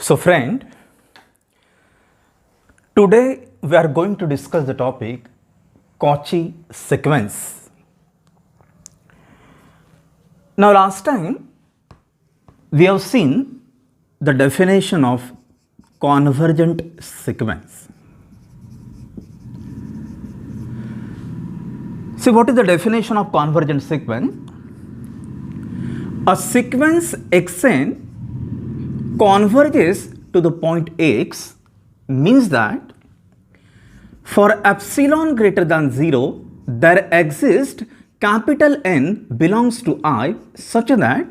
So friend, today we are going to discuss the topic Cauchy sequence. Now last time we have seen the definition of convergent sequence. See, what is the definition of convergent sequence? A sequence xn converges to the point x means that for epsilon greater than 0 there exists capital N belongs to I such that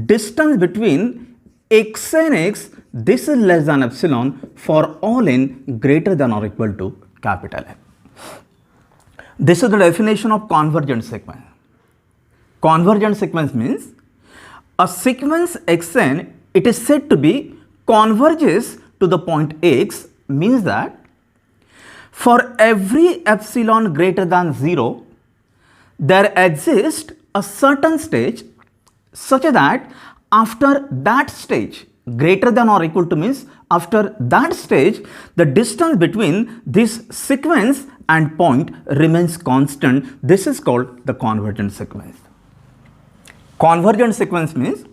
distance between x and x, this is less than epsilon for all n greater than or equal to capital N. This is the definition of convergent sequence. Convergent sequence means a sequence xn, it is said to be converges to the point x means that for every epsilon greater than 0 there exists a certain stage such that after that stage greater than or equal to means after that stage the distance between this sequence and point remains constant. This is called the convergent sequence. Convergent sequence means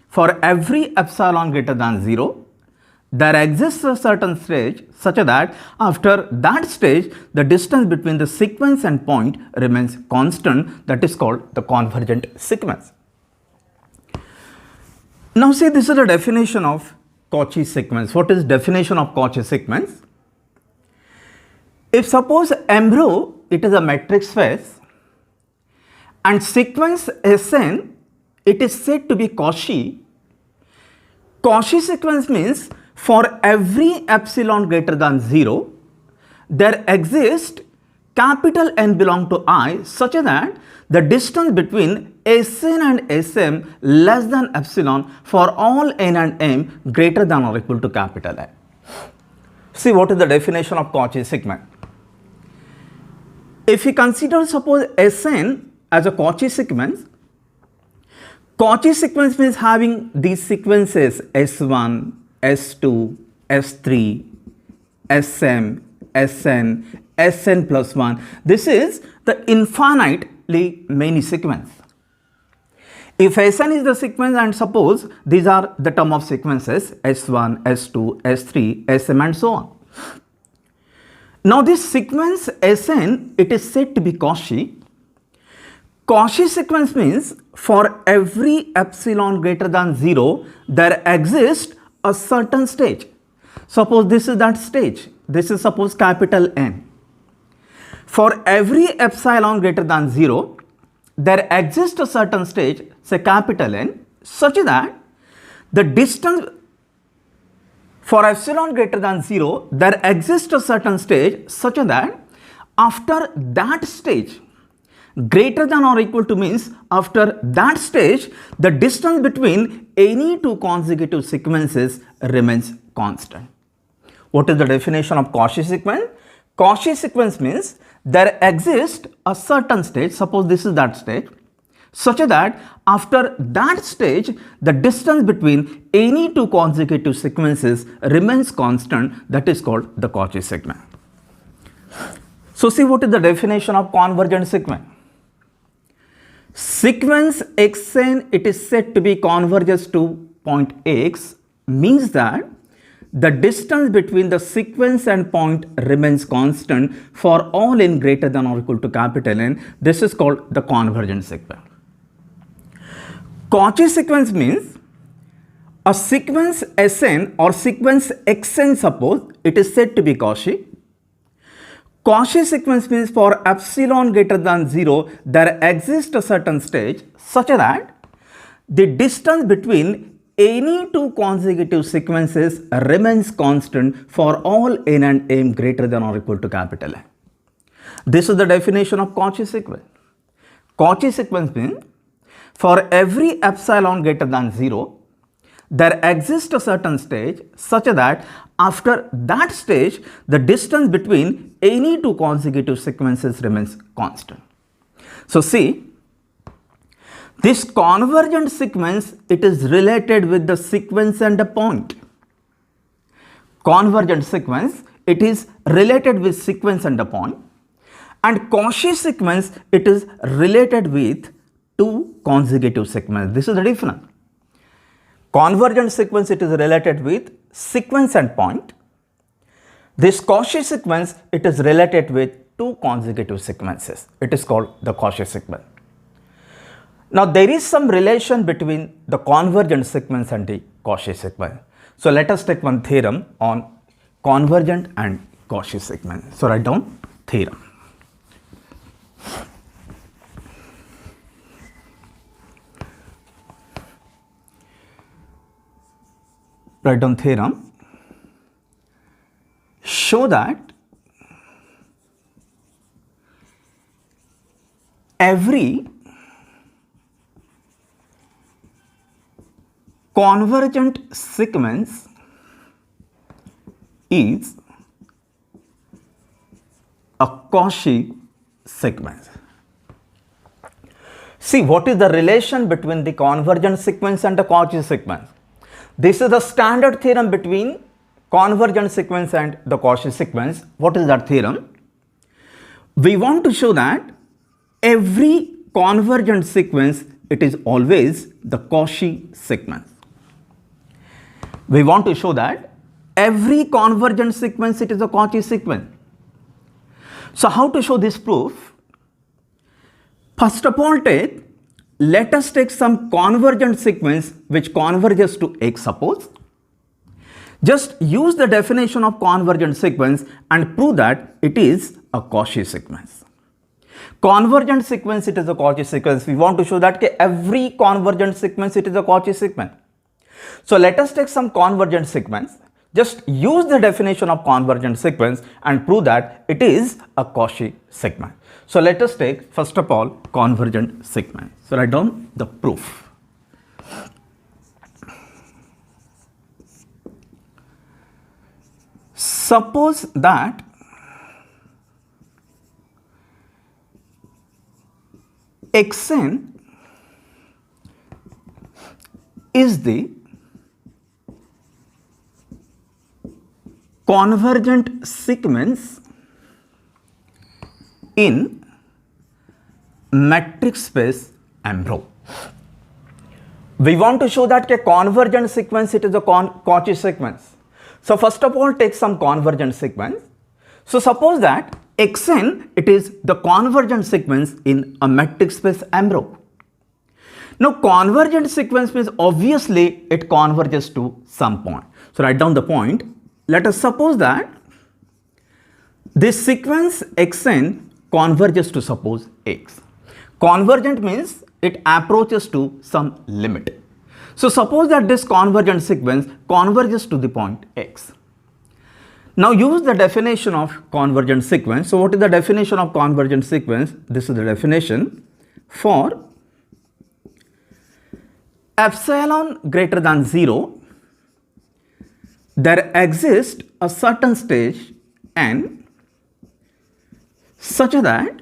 for every epsilon greater than 0 there exists a certain stage such that after that stage the distance between the sequence and point remains constant. That is called the convergent sequence. Now see, this is the definition of Cauchy sequence. What is definition of Cauchy sequence? If suppose M rho it is a metric space and sequence Sn it is said to be Cauchy. Cauchy sequence means for every epsilon greater than 0 there exists capital N belong to I such that the distance between Sn and Sm less than epsilon for all n and m greater than or equal to capital N. See, what is the definition of Cauchy sequence? If we consider suppose Sn as a Cauchy sequence, Cauchy sequence means having these sequences S1, S2, S3, Sm, Sn, Sn plus 1. This is the infinitely many sequence. If Sn is the sequence and suppose these are the term of sequences S1, S2, S3, Sm and so on. Now this sequence Sn it is said to be Cauchy. Cauchy sequence means for every epsilon greater than 0 there exists a certain stage. Suppose this is that stage. This is suppose capital N. For every epsilon greater than 0 there exists a certain stage, say capital N, such that the distance for epsilon greater than 0 there exists a certain stage such that after that stage greater than or equal to means after that stage the distance between any two consecutive sequences remains constant. What is the definition of Cauchy sequence? Cauchy sequence means there exists a certain stage, suppose this is that stage, such that after that stage the distance between any two consecutive sequences remains constant. That is called the Cauchy sequence. So see, what is the definition of convergent sequence? Sequence xn it is said to be converges to point x means that the distance between the sequence and point remains constant for all n greater than or equal to capital N. This is called the convergent sequence. Cauchy sequence means a sequence Sn or sequence xn suppose it is said to be Cauchy. Cauchy sequence means for epsilon greater than 0 there exists a certain stage such that the distance between any two consecutive sequences remains constant for all n and m greater than or equal to capital N. This is the definition of Cauchy sequence. Cauchy sequence means for every epsilon greater than 0 there exists a certain stage such that after that stage the distance between any two consecutive sequences remains constant. So see, this convergent sequence it is related with the sequence and the point. convergent sequence, it is related with sequence and a point, and Cauchy sequence, it is related with two consecutive sequences. This is the difference. Convergent sequence, it is related with sequence and point. This Cauchy sequence, it is related with two consecutive sequences. It is called the Cauchy sequence. Now, there is some relation between the convergent sequence and the Cauchy sequence. So, let us take one theorem on convergent and Cauchy sequence. So, write down theorem. Write down theorem. Show that every convergent sequence is a Cauchy sequence. See, what is the relation between the convergent sequence and the Cauchy sequence? This is the standard theorem between convergent sequence and the Cauchy sequence. What is that theorem? We want to show that every convergent sequence, it is always the Cauchy sequence. We want to show that every convergent sequence, it is a Cauchy sequence. So, how to show this proof? First of all, let us take some convergent sequence which converges to X, suppose. Just use the definition of convergent sequence and prove that it is a Cauchy sequence. Convergent sequence, it is a Cauchy sequence. We want to show that every convergent sequence, it is a Cauchy sequence. So, let us take some convergent sequence. Just use the definition of convergent sequence and prove that it is a Cauchy sequence. So, let us take first of all convergent sequence. So, write down the proof. Suppose that Xn is the convergent sequence in metric space M-rho. We want to show that a convergent sequence, it is a Cauchy sequence. So, first of all, take some convergent sequence. So, suppose that Xn, it is the convergent sequence in a metric space M-rho. Now, convergent sequence means obviously it converges to some point. So, write down the point. Let us suppose that this sequence Xn converges to suppose X. Convergent means it approaches to some limit. So, suppose that this convergent sequence converges to the point X. Now, use the definition of convergent sequence. So, what is the definition of convergent sequence? This is the definition. For epsilon greater than 0, there exists a certain stage n such that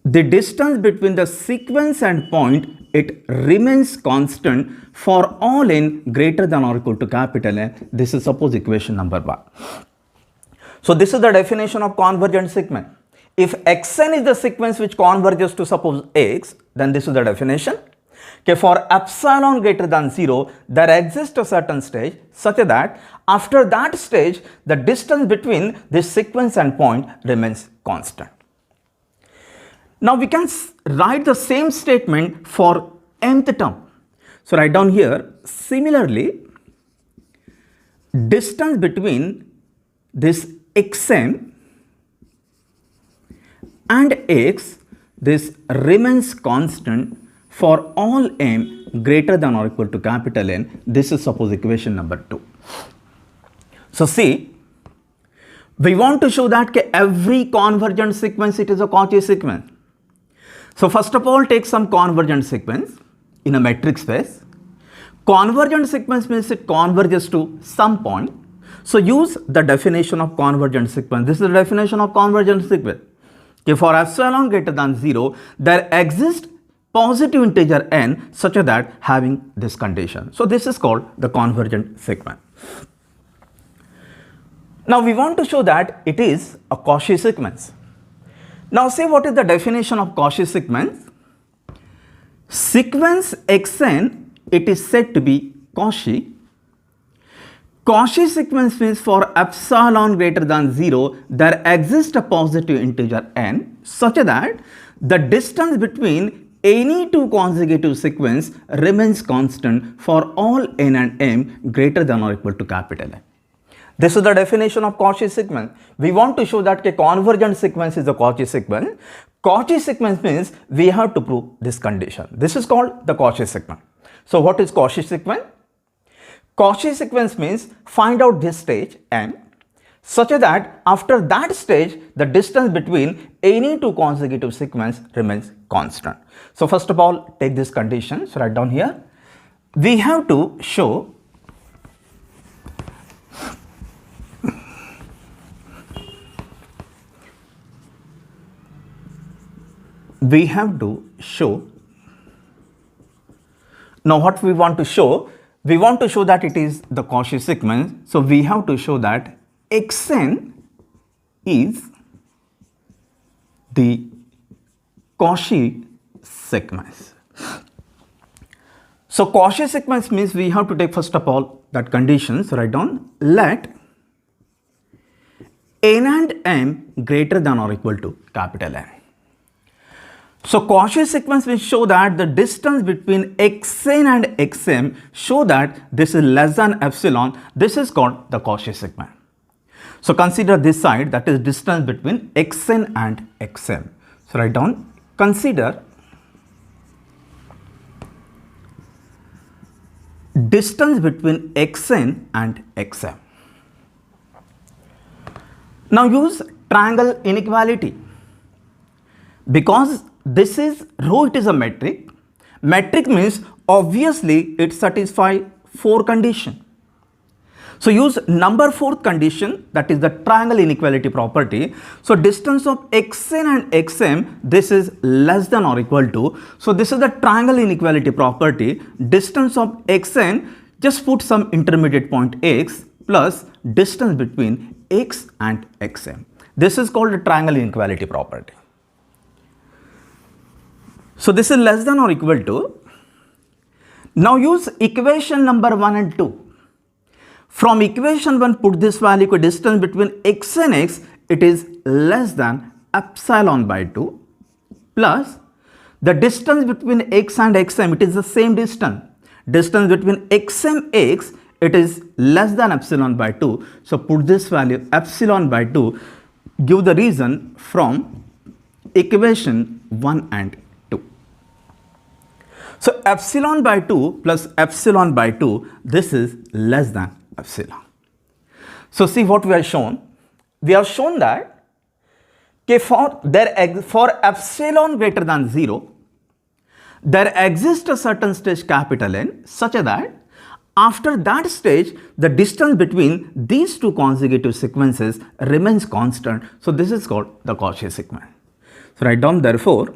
the distance between the sequence and point, it remains constant for all n greater than or equal to capital N. This is suppose equation number 1. So, this is the definition of convergent sequence. If Xn is the sequence which converges to suppose X, then this is the definition. Okay, for epsilon greater than 0, there exists a certain stage such that after that stage, the distance between this sequence and point remains constant. Now, we can write the same statement for nth term. So, write down here, similarly, distance between this Xn and X, this remains constant for all m greater than or equal to capital N. This is suppose equation number 2. So, see, we want to show that every convergent sequence, it is a Cauchy sequence. So, first of all, take some convergent sequence in a metric space. Convergent sequence means it converges to some point. So, use the definition of convergent sequence. This is the definition of convergent sequence. Okay, for epsilon greater than 0, there exists positive integer n such that having this condition. So, this is called the convergent sequence. Now we want to show that it is a Cauchy sequence. Now see what is the definition of Cauchy sequence. Sequence xn, it is said to be Cauchy. Cauchy sequence means for epsilon greater than 0, there exists a positive integer n such that the distance between any two consecutive sequence remains constant for all n and m greater than or equal to capital N. This is the definition of Cauchy sequence. We want to show that a convergent sequence is a Cauchy sequence. Cauchy sequence means we have to prove this condition. This is called the Cauchy sequence. So what is Cauchy sequence? Cauchy sequence means find out this stage n such that after that stage the distance between any two consecutive sequence remains constant. So first of all, take this condition. So write down here. We have to show now what we want to show, we want to show that it is the Cauchy sequence. So we have to show that xn is the Cauchy sequence. So Cauchy sequence means we have to take first of all that condition. So write down, let n and m greater than or equal to capital N. So Cauchy sequence will show that the distance between xn and xm show that this is less than epsilon. This is called the Cauchy sequence. So consider this side, that is distance between xn and xm. So write down, consider distance between xn and xm. Now use triangle inequality. Because this is rho, it is a metric. Metric means obviously it satisfies 4 conditions. So use number 4th condition, that is the triangle inequality property. So distance of xn and xm, this is less than or equal to. So this is the triangle inequality property. Distance of xn, just put some intermediate point x plus distance between x and xm. This is called the triangle inequality property. So this is less than or equal to. Now use equation number 1 and 2. From equation 1, put this value equal distance between x and x, it is less than epsilon by 2 plus the distance between x and xm, it is the same distance. Distance between xm x, it is less than epsilon by 2. So put this value epsilon by 2, give the reason from equation 1 and 2. So epsilon by 2 plus epsilon by 2, this is less than epsilon. So see what we have shown. We have shown that for epsilon greater than 0, there exists a certain stage capital N such that after that stage the distance between these two consecutive sequences remains constant. So this is called the Cauchy sequence. So write down, therefore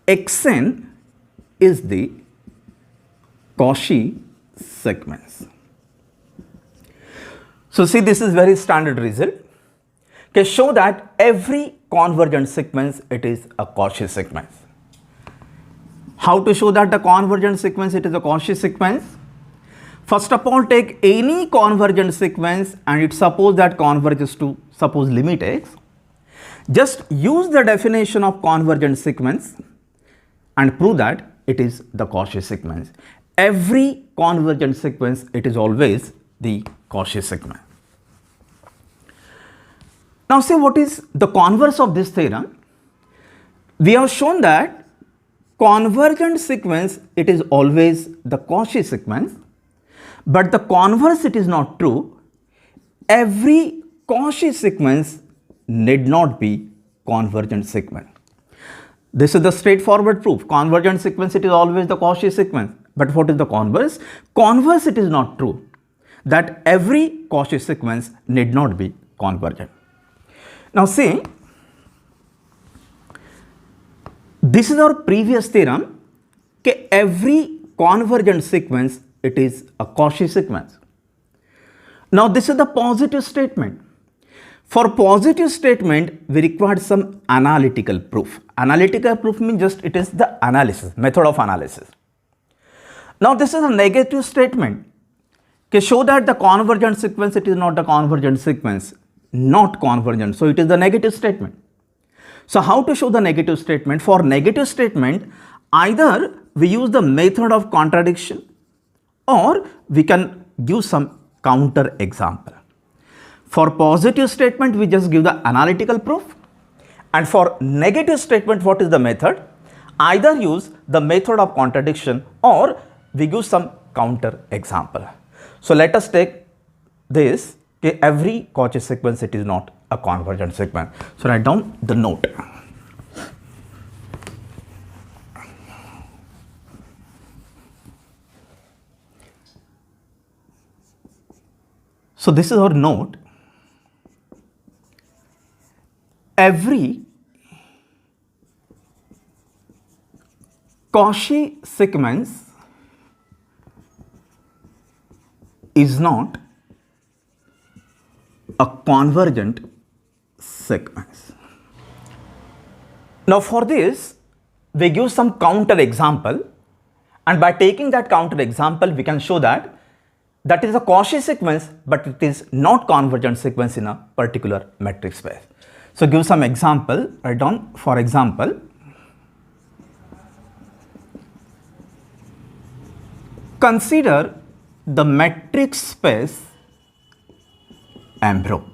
xn is the Cauchy sequence. So see, this is very standard result. Okay, show that every convergent sequence, it is a Cauchy sequence. How to show that the convergent sequence, it is a Cauchy sequence? First of all, take any convergent sequence and it suppose that converges to, suppose limit x. Just use the definition of convergent sequence and prove that it is the Cauchy sequence. Every convergent sequence, it is always the Cauchy sequence. Now see what is the converse of this theorem. We have shown that convergent sequence, it is always the Cauchy sequence, but the converse, it is not true. Every Cauchy sequence need not be convergent sequence. This is the straightforward proof. Convergent sequence, it is always the Cauchy sequence. But what is the converse? Converse, it is not true that every Cauchy sequence need not be convergent. Now see, this is our previous theorem. Every convergent sequence, it is a Cauchy sequence. Now this is the positive statement. For positive statement, we require some analytical proof. Analytical proof means just it is the analysis, method of analysis. Now this is a negative statement. Okay, show that the convergent sequence, it is not the convergent sequence, not convergent. So it is the negative statement. So how to show the negative statement? For negative statement, either we use the method of contradiction or we can give some counter example. For positive statement, we just give the analytical proof, and for negative statement, what is the method? Either use the method of contradiction or we give some counter example. So let us take this, okay, every Cauchy sequence, it is not a convergent sequence. So write down the note. So this is our note. Every Cauchy sequence is not a convergent sequence. Now for this, we give some counter example, and by taking that counter example, we can show that that is a Cauchy sequence, but it is not convergent sequence in a particular metric space. So give some example, write down, for example, consider the metric space Ambro.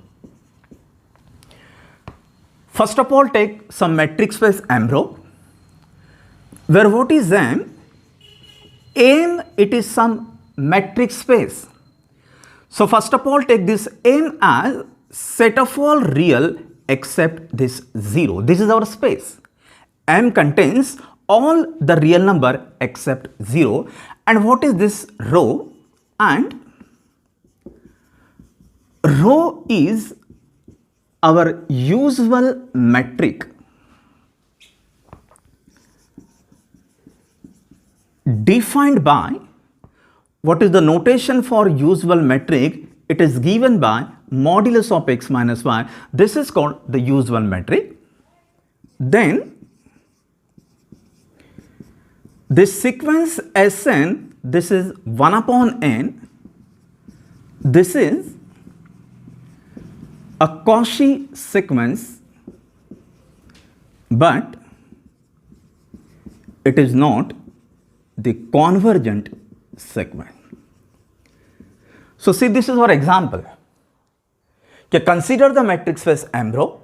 First of all, take some metric space Ambro, where what is M? M, it is some metric space. So first of all, take this M as set of all real except this 0. This is our space. M contains all the real number except 0. And what is this rho? And rho is our usual metric defined by, what is the notation for usual metric? It is given by modulus of x minus y. This is called the usual metric. Then this sequence Sn, this is 1 upon n. This is a Cauchy sequence, but it is not the convergent sequence. So see, this is our example. Okay, consider the metric space Ambro,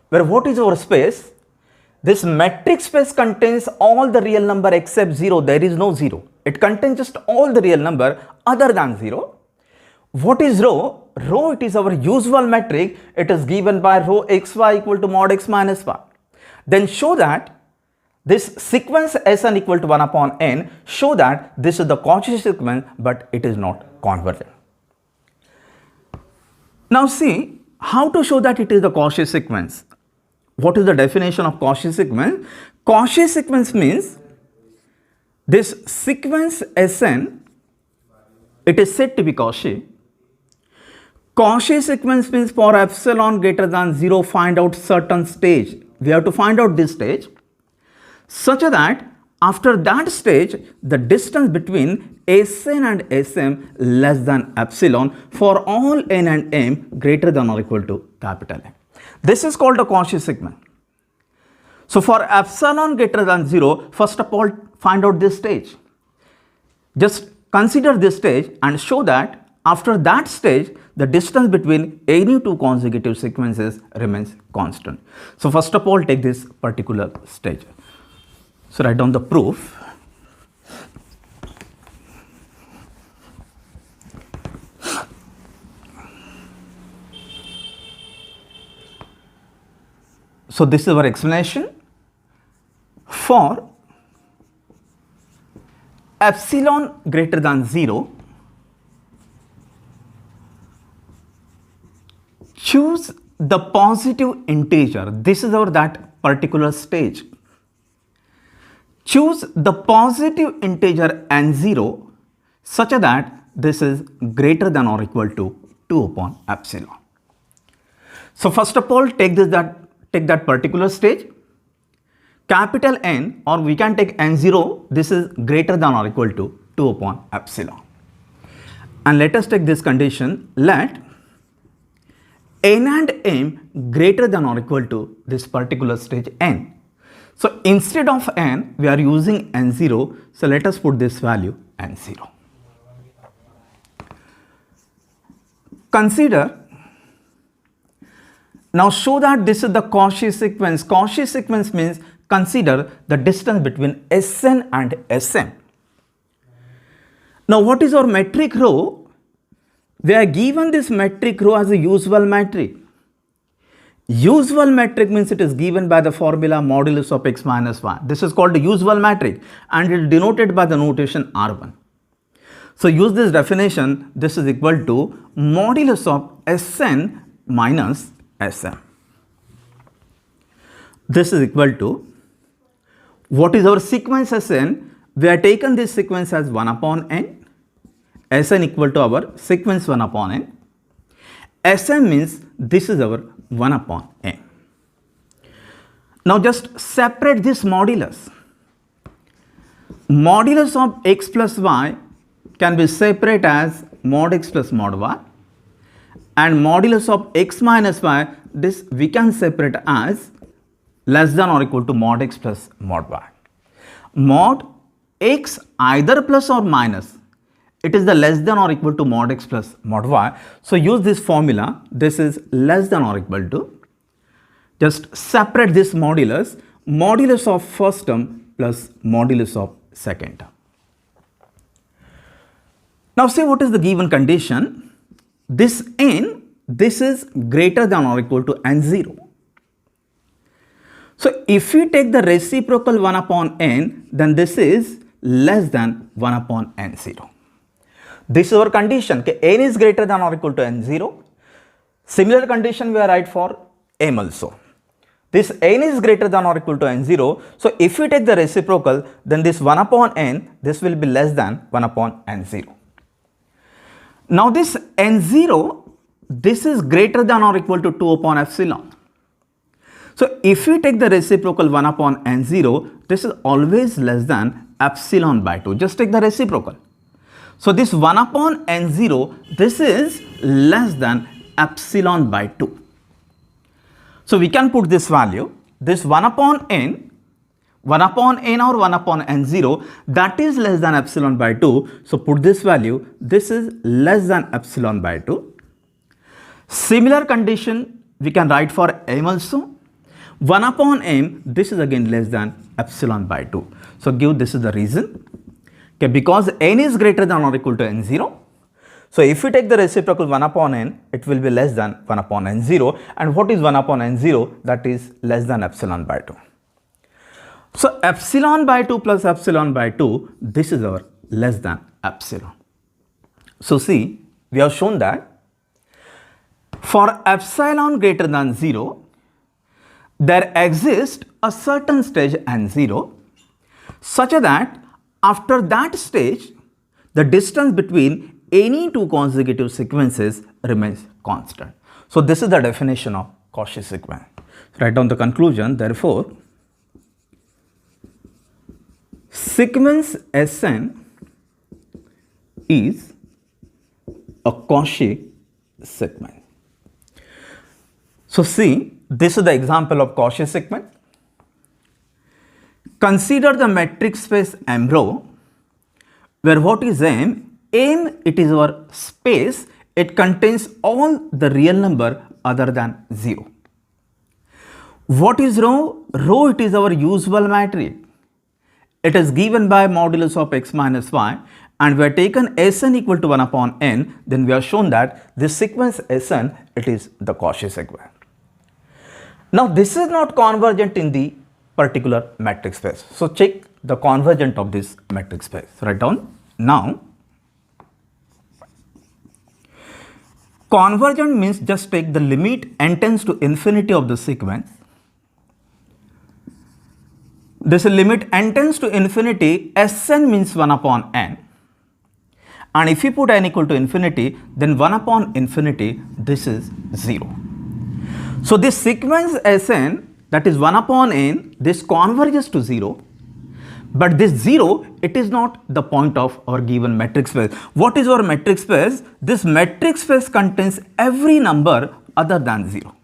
where what is our space? This metric space contains all the real number except 0. There is no 0. It contains just all the real number other than 0. What is rho? Rho, it is our usual metric. It is given by rho xy equal to mod x minus y. Then show that this sequence Sn equal to 1 upon n, show that this is the Cauchy sequence, but it is not convergent. Now see how to show that it is the Cauchy sequence. What is the definition of Cauchy sequence? Cauchy sequence means this sequence Sn, it is said to be Cauchy. Cauchy sequence means for epsilon greater than 0, find out certain stage. We have to find out this stage, such that after that stage, the distance between Sn and Sm less than epsilon for all n and m greater than or equal to capital M. This is called a Cauchy sequence. So for epsilon greater than 0, first of all, find out this stage. Just consider this stage and show that after that stage, the distance between any two consecutive sequences remains constant. So first of all, take this particular stage. So write down the proof. So this is our explanation. For epsilon greater than 0, choose the positive integer. This is our that particular stage. Choose the positive integer n0 such that this is greater than or equal to 2 upon epsilon. So first of all, take that particular stage. Capital N, or we can take N0, this is greater than or equal to 2 upon epsilon. And let us take this condition, let N and M greater than or equal to this particular stage N. So instead of N, we are using N0, so let us put this value N0. Consider, now show that this is the Cauchy sequence. Cauchy sequence means consider the distance between Sn and Sm. Now what is our metric row? We are given this metric row as a usual metric. Usual metric means it is given by the formula modulus of x minus y. This is called the usual metric and it is denoted by the notation R1. So use this definition, this is equal to modulus of Sn minus Sm. This is equal to, what is our sequence Sn? We have taken this sequence as 1 upon n. Sn equal to our sequence 1 upon n. Sm means this is our 1 upon n. Now just separate this modulus. Modulus of x plus y can be separate as mod x plus mod y, and modulus of x minus y, this we can separate as less than or equal to mod x plus mod y. Mod x either plus or minus, it is the less than or equal to mod x plus mod y. So use this formula, this is less than or equal to, just separate this modulus, modulus of first term plus modulus of second term. Now see what is the given condition. This n, this is greater than or equal to n0. So if we take the reciprocal 1 upon n, then this is less than 1 upon n0. This is our condition, okay? N is greater than or equal to n0. Similar condition we are write for m also. This n is greater than or equal to n0. So if we take the reciprocal, then this 1 upon n, this will be less than 1 upon n0. Now this n0, this is greater than or equal to 2 upon epsilon. So if we take the reciprocal 1 upon n0, this is always less than epsilon by 2. Just take the reciprocal. So this 1 upon n0, this is less than epsilon by 2. So we can put this value, this 1 upon n or 1 upon n0, that is less than epsilon by 2. So put this value, this is less than epsilon by 2. Similar condition we can write for m also. 1 upon m, this is again less than epsilon by 2. So give this is the reason. Okay, because n is greater than or equal to n0. So if we take the reciprocal 1 upon n, it will be less than 1 upon n0. And what is 1 upon n0? That is less than epsilon by 2. So epsilon by 2 plus epsilon by 2, this is our less than epsilon. So see, we have shown that for epsilon greater than 0, there exists a certain stage n0 such that after that stage, the distance between any two consecutive sequences remains constant. So this is the definition of Cauchy sequence. Write down the conclusion. Therefore, sequence Sn is a Cauchy sequence. So see, this is the example of Cauchy sequence. Consider the metric space M rho, where what is M? M, it is our space, it contains all the real number other than 0. What is rho? Rho, it is our usual metric. It is given by modulus of x minus y, and we have taken Sn equal to 1 upon n, then we have shown that this sequence Sn, it is the Cauchy sequence. Now this is not convergent in the particular metric space. So check the convergent of this metric space. Write down. Now, convergent means just take the limit n tends to infinity of the sequence. This limit n tends to infinity, Sn means 1 upon n, and if you put n equal to infinity, then 1 upon infinity, this is 0. So this sequence Sn, that is 1 upon n, this converges to 0, but this 0, it is not the point of our given metric space. What is our metric space? This metric space contains every number other than 0.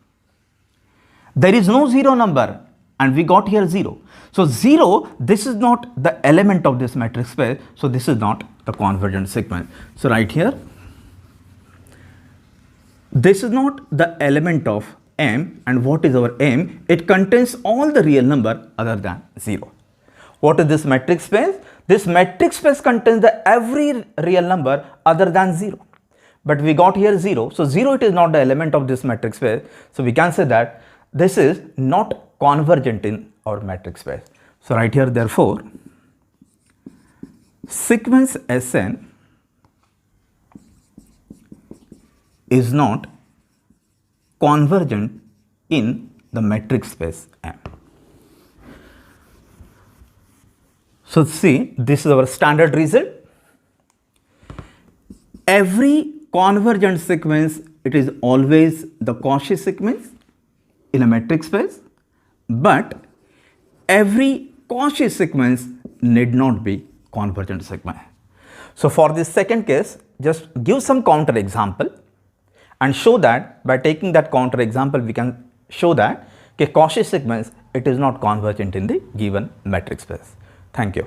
There is no 0 number, and we got here 0. So 0, this is not the element of this metric space, so this is not the convergent sequence. So right here, this is not the element of M, and what is our M? It contains all the real number other than 0. What is this metric space? This metric space contains every real number other than 0. But we got here 0. So 0, it is not the element of this metric space. So we can say that this is not convergent in our metric space. So right here, therefore, sequence Sn is not convergent in the metric space M. So see, this is our standard result. Every convergent sequence, it is always the Cauchy sequence in a metric space, but every Cauchy sequence need not be convergent sequence. So for this second case, just give some counter example and show that by taking that counter example, we can show that Cauchy sequence, it is not convergent in the given metric space. Thank you.